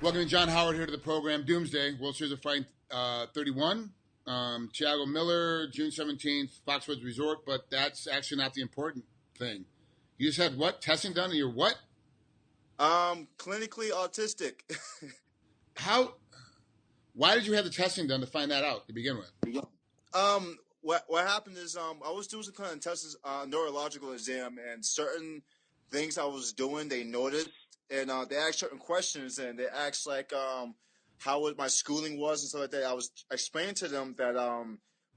Welcome John Howard here to the program. Doomsday, World Series of Fighting 31. Thiago Meller, June 17th, Foxwoods Resort, but that's actually not the important thing. You just had what? Testing done and you're what? Clinically autistic. Why did you have the testing done to find that out to begin with? What happened is I was doing some kind of tests, neurological exam, and certain things I was doing, they noticed, and they asked certain questions, and they asked like how my schooling was and stuff like that. I was explaining to them that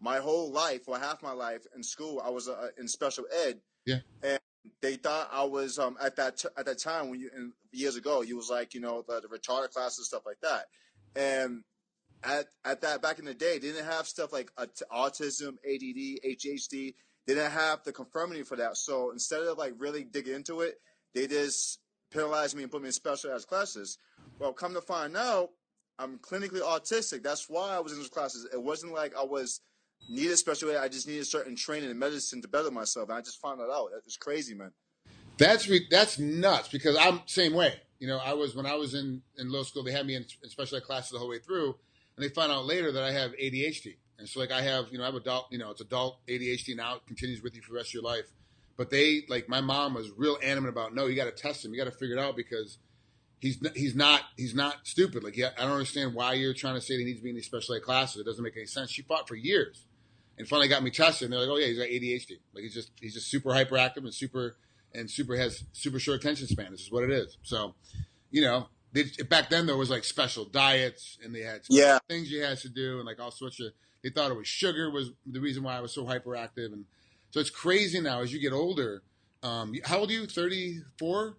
my whole life, or half my life in school, I was in special ed. Yeah. And they thought I was at that time when years ago, you was like, the retarded classes and stuff like that. And at that back in the day, they didn't have stuff like autism, ADD, ADHD. They didn't have the confirming for that. So instead of like really digging into it, they just penalized me and put me in special ed classes. Well, come to find out, I'm clinically autistic. That's why I was in those classes. It wasn't like I needed special ed. I just needed certain training in medicine to better myself. And I just found that out. It's crazy, man. That's nuts because I'm same way. When I was in low school, they had me in special ed classes the whole way through, and they found out later that I have ADHD. And so like I have adult, it's adult ADHD now. It continues with you for the rest of your life. But my mom was real adamant about, no, you got to test him. You got to figure it out because he's not stupid. Like, I don't understand why you're trying to say that he needs to be in these special ed classes. It doesn't make any sense. She fought for years and finally got me tested. And they're like, oh yeah, he's got ADHD. Like he's just super hyperactive and has super short attention span. This is what it is. So, back then there was like special diets and they had things you had to do and like all sorts of. They thought it was sugar was the reason why I was so hyperactive, and so it's crazy now as you get older. How old are you? 34?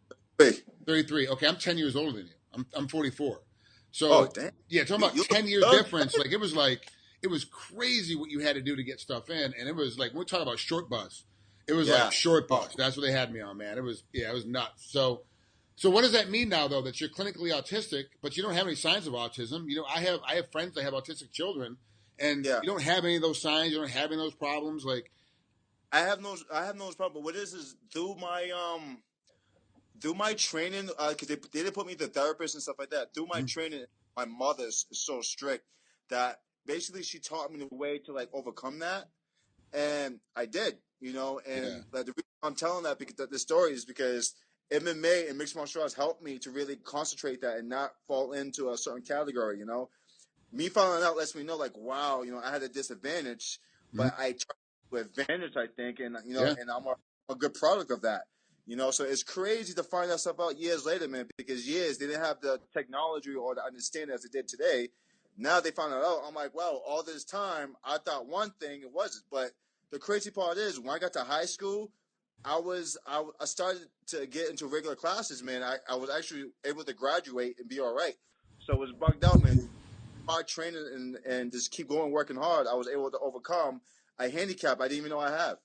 33. Okay, I'm 10 years older than you. I'm 44. So talking about 10-year difference. It was crazy what you had to do to get stuff in, and it was like we're talking about short bus. It was like short bus. That's what they had me on, man. It was nuts. So what does that mean now though that you're clinically autistic, but you don't have any signs of autism? I have friends that have autistic children. And you don't have any of those signs. You don't have any of those problems. Like, I have no problems. But what is through my training? Because they didn't put me to therapists and stuff like that. Through my training, my mother is so strict that basically she taught me the way to like overcome that, and I did. The reason I'm telling that because the story is because MMA and mixed martial arts helped me to really concentrate that and not fall into a certain category. Me finding out lets me know, like, wow, I had a disadvantage, but I tried to advantage, I think, and and I'm a good product of that. So it's crazy to find that stuff out years later, man, because they didn't have the technology or the understanding as they did today. Now they found it out. I'm like, wow, all this time I thought one thing, it wasn't. But the crazy part is when I got to high school, I started to get into regular classes, man. I was actually able to graduate and be all right. So it was bugged out, man. Hard training and just keep going, working hard, I was able to overcome a handicap I didn't even know I had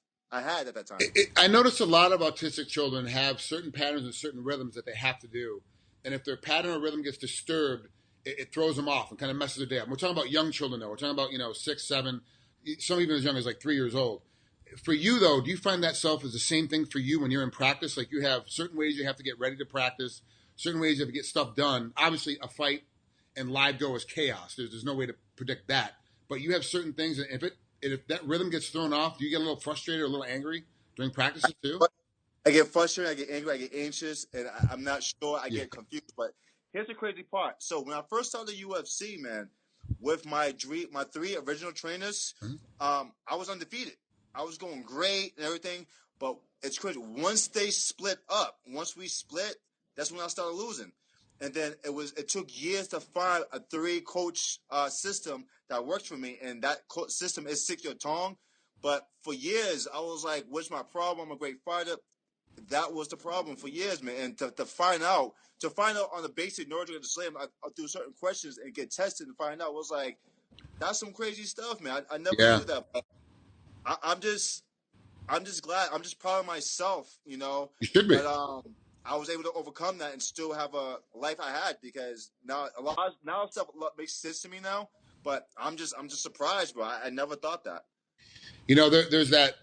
at that time. I noticed a lot of autistic children have certain patterns and certain rhythms that they have to do. And if their pattern or rhythm gets disturbed, it throws them off and kind of messes their day up. We're talking about young children, though. We're talking about, 6, 7, some even as young as like 3 years old. For you, though, do you find that self is the same thing for you when you're in practice? Like you have certain ways you have to get ready to practice, certain ways you have to get stuff done. Obviously, a fight and live go is chaos. There's no way to predict that. But you have certain things, and if that rhythm gets thrown off, do you get a little frustrated or a little angry during practices too? I get frustrated, I get angry, I get anxious, and I'm not sure. I get confused. But here's the crazy part. So when I first started UFC, man, with my 3 original trainers, I was undefeated. I was going great and everything. But it's crazy. Once we split, that's when I started losing. And then it took years to find a 3-coach system that worked for me. And that system is Sick Your Tongue. But for years, I was like, what's my problem? I'm a great fighter. That was the problem for years, man. And to find out on the basic neurological slam, I through certain questions and get tested and find out was like, that's some crazy stuff, man. I never knew that. But I'm just glad. I'm just proud of myself, You should be. But, I was able to overcome that and still have a life I had because now stuff makes sense to me now. But I'm just surprised, bro. I never thought that. There's that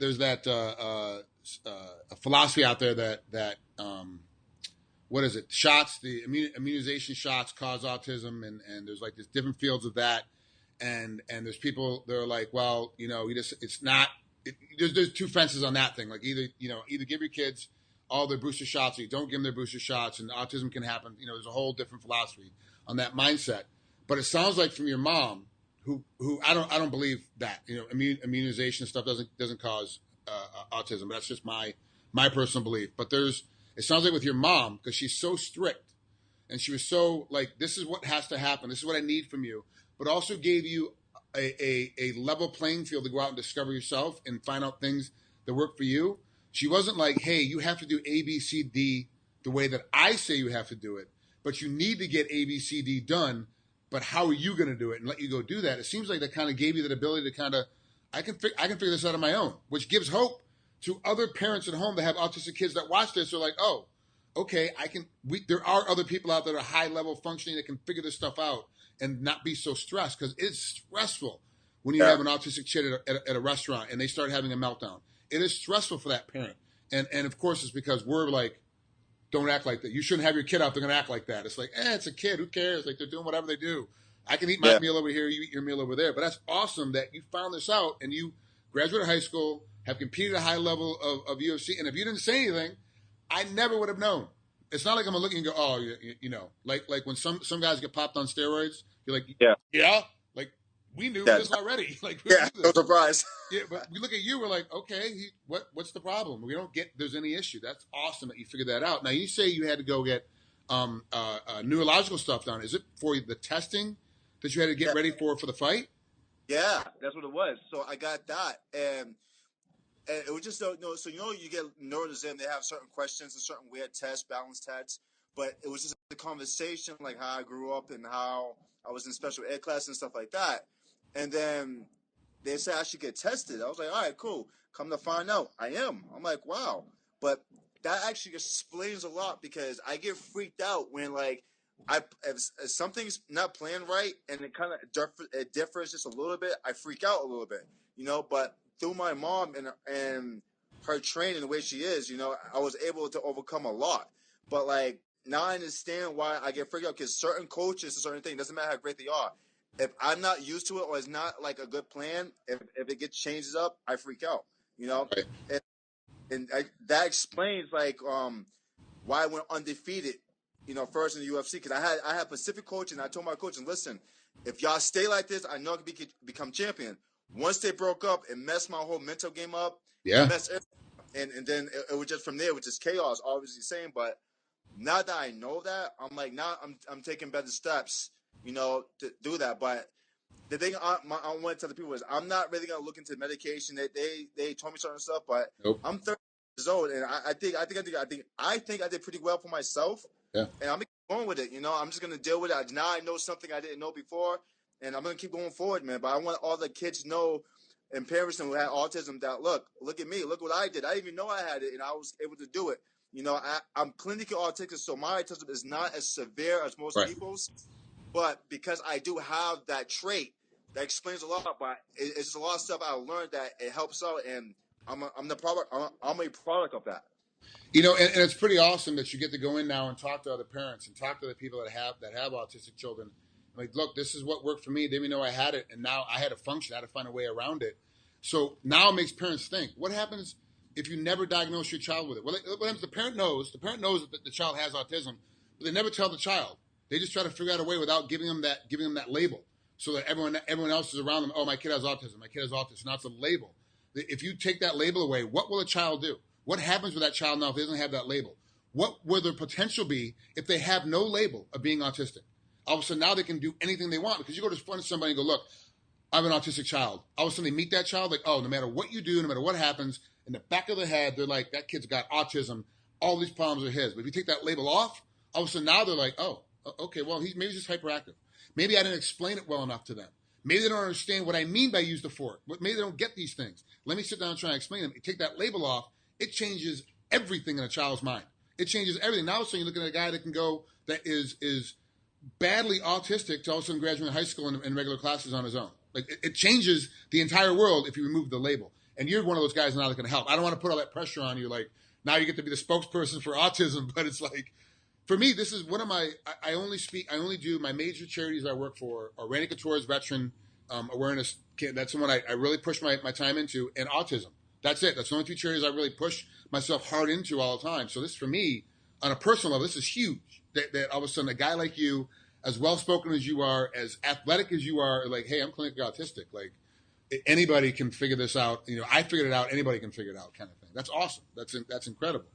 philosophy out there that what is it? Shots, the immunization shots cause autism, and there's like this different fields of that, and there's people that are like, well, it's not. There's two fences on that thing. Like either give your kids all their booster shots, or you don't give them their booster shots, and autism can happen. There's a whole different philosophy on that mindset. But it sounds like from your mom, who I don't believe that immunization stuff doesn't cause autism. But that's just my personal belief. But it sounds like with your mom, because she's so strict, and she was so like, this is what has to happen. This is what I need from you. But also gave you a level playing field to go out and discover yourself and find out things that work for you. She wasn't like, hey, you have to do A, B, C, D the way that I say you have to do it, but you need to get A, B, C, D done, but how are you going to do it, and let you go do that. It seems like that kind of gave you that ability to kind of, I can figure this out on my own, which gives hope to other parents at home that have autistic kids that watch this. They're like, oh, okay, there are other people out there that are high level functioning that can figure this stuff out and not be so stressed, because it's stressful when you have an autistic kid at a restaurant and they start having a meltdown. It is stressful for that parent. And of course, it's because we're like, don't act like that. You shouldn't have your kid out. They're going to act like that. It's like, it's a kid. Who cares? Like, they're doing whatever they do. I can eat my meal over here. You eat your meal over there. But that's awesome that you found this out and you graduated high school, have competed at a high level of UFC. And if you didn't say anything, I never would have known. It's not like I'm going to look and go, oh, like when some guys get popped on steroids, you're like, yeah, like we knew this already. Like, no surprise. Yeah, but we look at you, we're like, okay, what's the problem? We don't get there's any issue. That's awesome that you figured that out. Now, you say you had to go get neurological stuff done. Is it for the testing that you had to get ready for the fight? Yeah, that's what it was. So I got that, and it was just so you get neuroexam. They have certain questions and certain weird tests, balance tests. But it was just a conversation, like how I grew up and how I was in special ed class and stuff like that. And then they said I should get tested. I was like, all right, cool. Come to find out, I am. I'm like, wow. But that actually explains a lot, because I get freaked out when, like, if something's not playing right and it kind of differs just a little bit, I freak out a little bit, But through my mom and her training the way she is, I was able to overcome a lot. But, like, now I understand why I get freaked out, because certain coaches and certain things, doesn't matter how great they are, if I'm not used to it or it's not like a good plan, if it gets changes up, I freak out, Right. That explains like why I went undefeated, first in the UFC, because I had Pacific coach, and I told my coach, and listen, if y'all stay like this, I know I can become champion. Once they broke up, it messed my whole mental game up. Yeah. And then it was just from there, which is chaos, obviously saying, but now that I know that, I'm like, now I'm taking better steps, to do that. But the thing I want to tell the people is I'm not really gonna look into medication. They told me certain stuff, but Nope. I'm 30 years old, and I think I did pretty well for myself. Yeah. And I'm going with it. I'm just gonna deal with it. Now I know something I didn't know before, and I'm gonna keep going forward, man. But I want all the kids to know, and parents who had autism, that look at me, look what I did. I didn't even know I had it, and I was able to do it. I'm clinically autistic, so my autism is not as severe as most people's. But because I do have that trait, that explains a lot. But it's just a lot of stuff I learned that it helps out, and I'm a product of that. And it's pretty awesome that you get to go in now and talk to other parents and talk to the people that have autistic children. Like, look, this is what worked for me. They didn't even know I had it, and now I had to function. I had to find a way around it. So now it makes parents think: what happens if you never diagnose your child with it? Well, what happens? The parent knows that the child has autism, but they never tell the child. They just try to figure out a way without giving them that label, so that everyone else is around them. Oh, my kid has autism. My kid has autism. Now it's a label. If you take that label away, what will a child do? What happens with that child now if they doesn't have that label? What will their potential be if they have no label of being autistic? All of a sudden now they can do anything they want, because you go to front of somebody and go, look, I have an autistic child. All of a sudden they meet that child, like, oh, no matter what you do, no matter what happens, in the back of their head, they're like, that kid's got autism. All these problems are his. But if you take that label off, all of a sudden now they're like, oh, okay, well, maybe he's just hyperactive. Maybe I didn't explain it well enough to them. Maybe they don't understand what I mean by use the fork. Maybe they don't get these things. Let me sit down and try and explain them. You take that label off, it changes everything in a child's mind. It changes everything. Now, so you're looking at a guy that can go, that is badly autistic, to all of a sudden graduate high school and regular classes on his own. Like, it changes the entire world if you remove the label. And you're one of those guys now that can help. I don't want to put all that pressure on you. Like, now you get to be the spokesperson for autism, but it's like, for me, this is one of my. I only do my major charities I work for are Randy Couture's Veteran Awareness. That's the one I really push my time into, and autism. That's it. That's the only two charities I really push myself hard into all the time. So this, for me, on a personal level, this is huge. That all of a sudden a guy like you, as well spoken as you are, as athletic as you are, like, hey, I'm clinically autistic. Like, anybody can figure this out. I figured it out. Anybody can figure it out, kind of thing. That's awesome. That's incredible.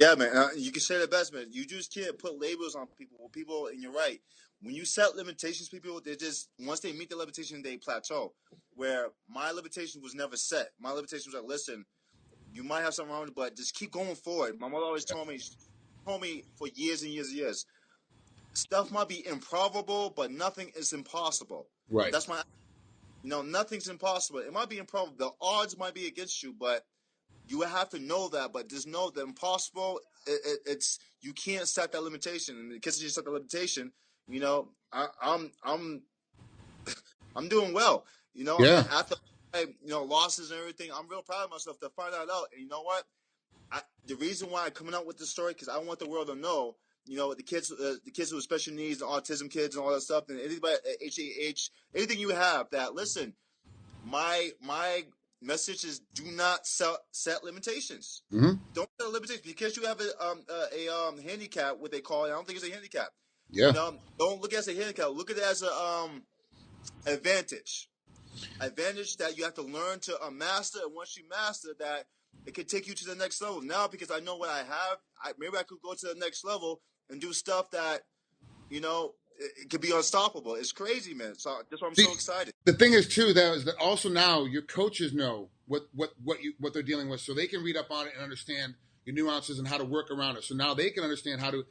Yeah, man. You can say the best, man. You just can't put labels on people. People, and you're right. When you set limitations, people, they just, once they meet the limitation, they plateau. Where my limitation was never set. My limitation was like, listen, you might have something wrong with it, but just keep going forward. My mother always told me for years and years and years, stuff might be improbable, but nothing is impossible. Right. That's my, nothing's impossible. It might be improbable. The odds might be against you, but you have to know that. But just know the impossible, it's you can't set that limitation. And because you set the limitation, I'm doing well. Yeah. After losses and everything, I'm real proud of myself to find that out. And you know what? The reason why I'm coming out with this story, because I want the world to know, the kids with special needs, the autism kids, and all that stuff, and anybody HAH, anything you have. That listen, my message is do not set limitations. Mm-hmm. Don't set limitations because you have a handicap. What they call it, I don't think it's a handicap. Yeah. Don't look at it as a handicap. Look at it as a advantage. Advantage that you have to learn to master, and once you master that, it can take you to the next level. Now, because I know what I have, maybe I could go to the next level and do stuff that, it could be unstoppable. It's crazy, man. So that's why I'm so excited. The thing is, too, that also now your coaches know what they're dealing with, so they can read up on it and understand your nuances and how to work around it. So now they can understand how to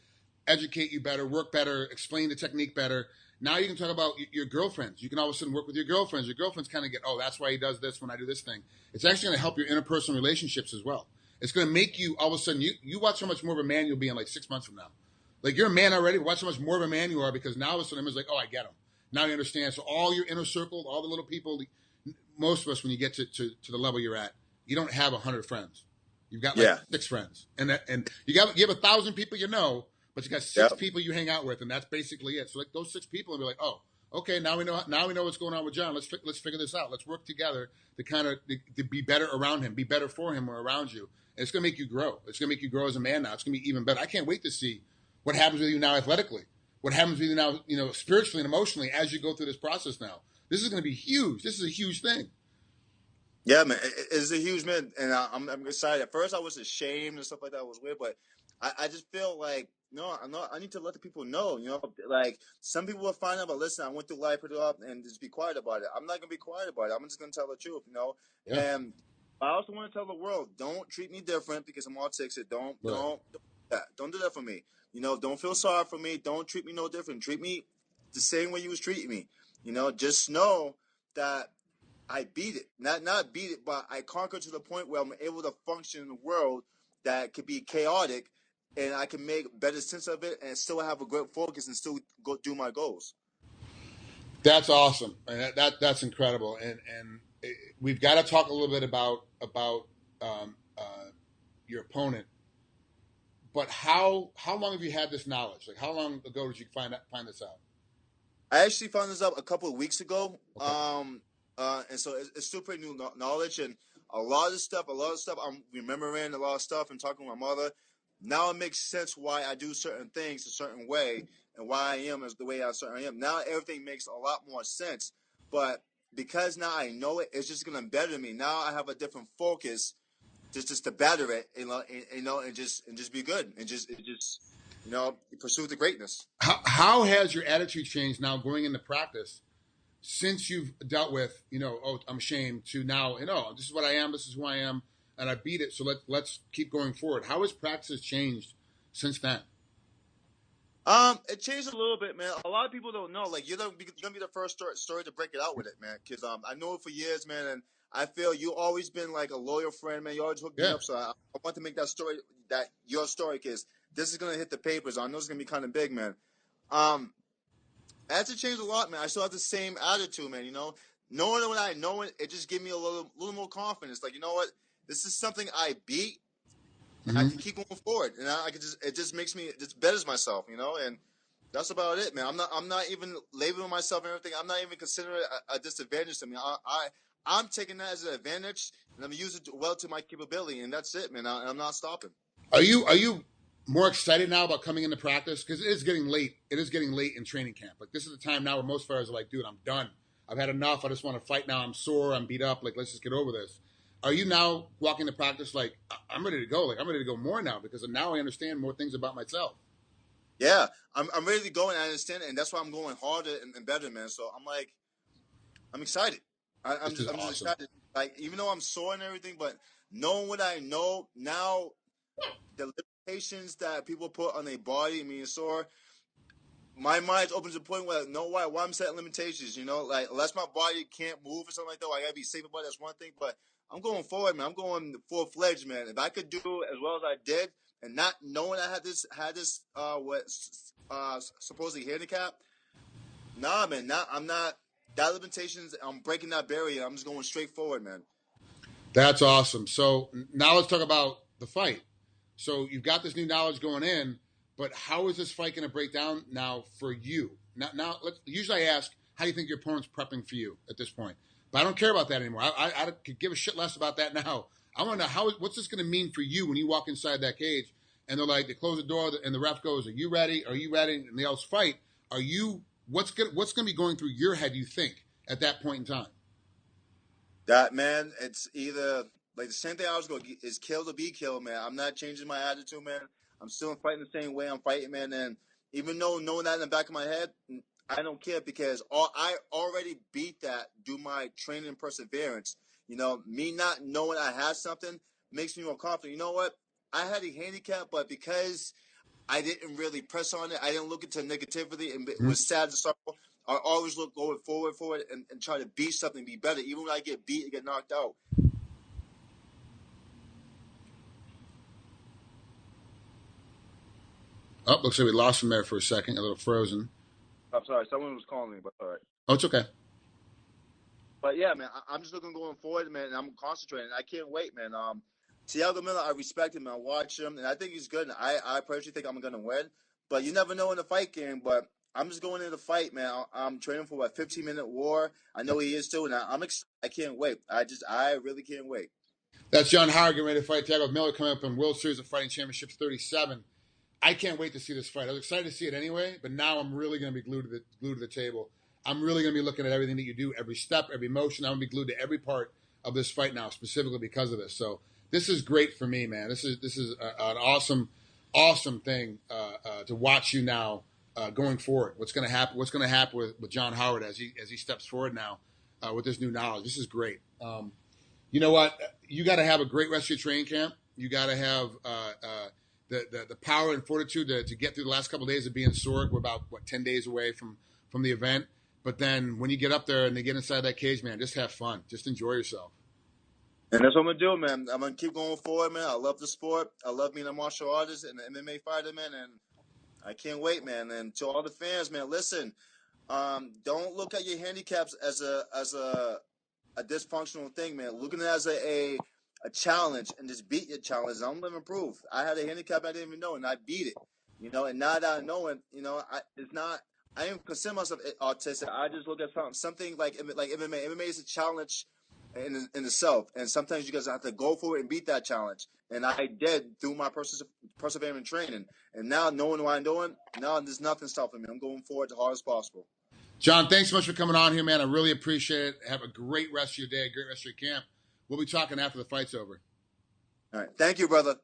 educate you better, work better, explain the technique better. Now you can talk about your girlfriends. You can all of a sudden work with your girlfriends. Your girlfriends kind of get, oh, that's why he does this when I do this thing. It's actually going to help your interpersonal relationships as well. It's going to make you, all of a sudden, you watch how much more of a man you'll be in like 6 months from now. Like, you're a man already, but watch how much more of a man you are, because now all of a sudden it's like, oh, I get him. Now you understand. So all your inner circle, all the little people, most of us, when you get to the level you're at, you don't have 100 friends. You've got 6 friends. And you have 1,000 people but you got 6 people you hang out with, and that's basically it. So like those 6 people will be like, oh, okay, now we know what's going on with John. Let's figure this out. Let's work together to kind of to be better around him, be better for him or around you. And it's going to make you grow. It's going to make you grow as a man now. It's going to be even better. I can't wait to see what happens with you now athletically, what happens with you now, spiritually and emotionally as you go through this process now. This is going to be huge. This is a huge thing. Yeah, man, it's a huge, man, and I'm excited. At first, I was ashamed and stuff like that. It was weird, but I just feel like, I need to let the people know, like some people will find out, but listen, I went through life, put it up, and just be quiet about it. I'm not going to be quiet about it. I'm just going to tell the truth, Yeah. And I also want to tell the world, don't treat me different because I'm autistic. Don't do that for me. Don't feel sorry for me. Don't treat me no different. Treat me the same way you was treating me. Just know that I beat it. Not beat it, but I conquered to the point where I'm able to function in a world that could be chaotic, and I can make better sense of it and still have a good focus and still go do my goals. That's awesome. And that's incredible. And we've got to talk a little bit about your opponent. But how long have you had this knowledge? Like, how long ago did you find this out? I actually found this out a couple of weeks ago. Okay. And so it's still pretty new knowledge, and a lot of stuff I'm remembering, a lot of stuff and talking with my mother. Now it makes sense why I do certain things a certain way and why I am as the way I am. Now everything makes a lot more sense. But because now I know it, it's just going to better me. Now I have a different focus just to better it, and just be good and just pursue the greatness. How has your attitude changed now going into practice since you've dealt with, oh, I'm ashamed, to now, this is what I am, this is who I am, and I beat it, so let's keep going forward. How has practice changed since then? It changed a little bit, man. A lot of people don't know. Like, you're gonna be the first story to break it out with it, man. Because I know it for years, man, and I feel you always been like a loyal friend, man. You always hooked me up, so I want to make that your story, because this is gonna hit the papers. I know it's gonna be kind of big, man. I had to change a lot, man. I still have the same attitude, man. Knowing what I know, it just gave me a little more confidence. Like, you know what? This is something I beat. I can keep going forward, and I can it just makes me, it just betters myself, you know, and that's about it, man. I'm not even labeling myself and everything. I'm not even considering it a disadvantage to me. I'm taking that as an advantage, and I'm using it well to my capability, and that's it, man. I'm not stopping. Are you more excited now about coming into practice? Because it is getting late. It is getting late in training camp. Like, this is the time now where most fighters are like, dude, I'm done. I've had enough. I just want to fight now. I'm sore. I'm beat up. Like, let's just get over this. Are you now walking to practice like, I'm ready to go? Like, I'm ready to go more now because now I understand more things about myself. Yeah, I'm ready to go, and I understand it, and that's why I'm going harder and better, man. So I'm excited. I'm just excited. Like, even though I'm sore and everything, but knowing what I know now, the limitations that people put on their body, I mean, sore, my mind's open to the point where I know why I'm setting limitations, you know? Like, unless my body can't move or something like that, I got to be safe about it, that's one thing, but I'm going forward, man. I'm going full-fledged, man. If I could do as well as I did, and not knowing I had this supposedly handicap, nah, man, I'm not, that limitations, I'm breaking that barrier. I'm just going straight forward, man. That's awesome. So now let's talk about the fight. So you've got this new knowledge going in, but how is this fight going to break down now for you? Now usually I ask, how do you think your opponent's prepping for you at this point? But I don't care about that anymore. I could give a shit less about that now. I want to know what's this going to mean for you when you walk inside that cage and they're like, they close the door and the ref goes, "Are you ready? Are you ready?" And they all fight. What's going to be going through your head, you think, at that point in time? That, man, it's either like the same thing I was going is kill to be killed, man. I'm not changing my attitude, man. I'm still fighting the same way I'm fighting, man. And even though knowing that in the back of my head, I don't care because I already beat that due my training and perseverance. You know, me not knowing I had something makes me more confident. You know what? I had a handicap, but because I didn't really press on it, I didn't look into negativity, and it was sad to start. I always look going forward and try to be something, be better. Even when I get beat and get knocked out. Oh, looks like we lost him there for a second, a little frozen. I'm sorry, someone was calling me, but all right. Oh, it's okay. But yeah, man, I'm just looking going forward, man, and I'm concentrating. I can't wait, man. Thiago Meller, I respect him, I watch him, and I think he's good. I personally think I'm gonna win, but you never know in the fight game. But I'm just going into the fight, man. I'm training for a 15-minute war. I know he is too, and I can't wait. I really can't wait. That's John Howard getting ready to fight Thiago Meller coming up in World Series of Fighting Championships 37. I can't wait to see this fight. I was excited to see it anyway, but now I'm really going to be glued to the table. I'm really going to be looking at everything that you do, every step, every motion. I'm going to be glued to every part of this fight now, specifically because of this. So this is great for me, man. This is an awesome thing to watch you now going forward. What's going to happen? What's going to happen with John Howard as he steps forward now with this new knowledge? This is great. You know what? You got to have a great rest of your training camp. You got to have the power and fortitude to get through the last couple of days of being sore. We're about 10 days away from the event. But then when you get up there and they get inside that cage, man, just have fun. Just enjoy yourself. And that's what I'm going to do, man. I'm going to keep going forward, man. I love the sport. I love being a martial artist and an MMA fighter, man. And I can't wait, man. And to all the fans, man, listen, don't look at your handicaps as a dysfunctional thing, man. Look at it as a challenge and just beat your challenge. I'm living proof. I had a handicap I didn't even know, and I beat it. You know, and now that I know it, you know, I didn't consider myself autistic. I just look at something like MMA. MMA is a challenge in itself, and sometimes you guys have to go for it and beat that challenge. And I did through my perseverance training. And now knowing what I'm doing, now there's nothing stopping me. I'm going forward as hard as possible. John, thanks so much for coming on here, man. I really appreciate it. Have a great rest of your day, a great rest of your camp. We'll be talking after the fight's over. All right. Thank you, brother.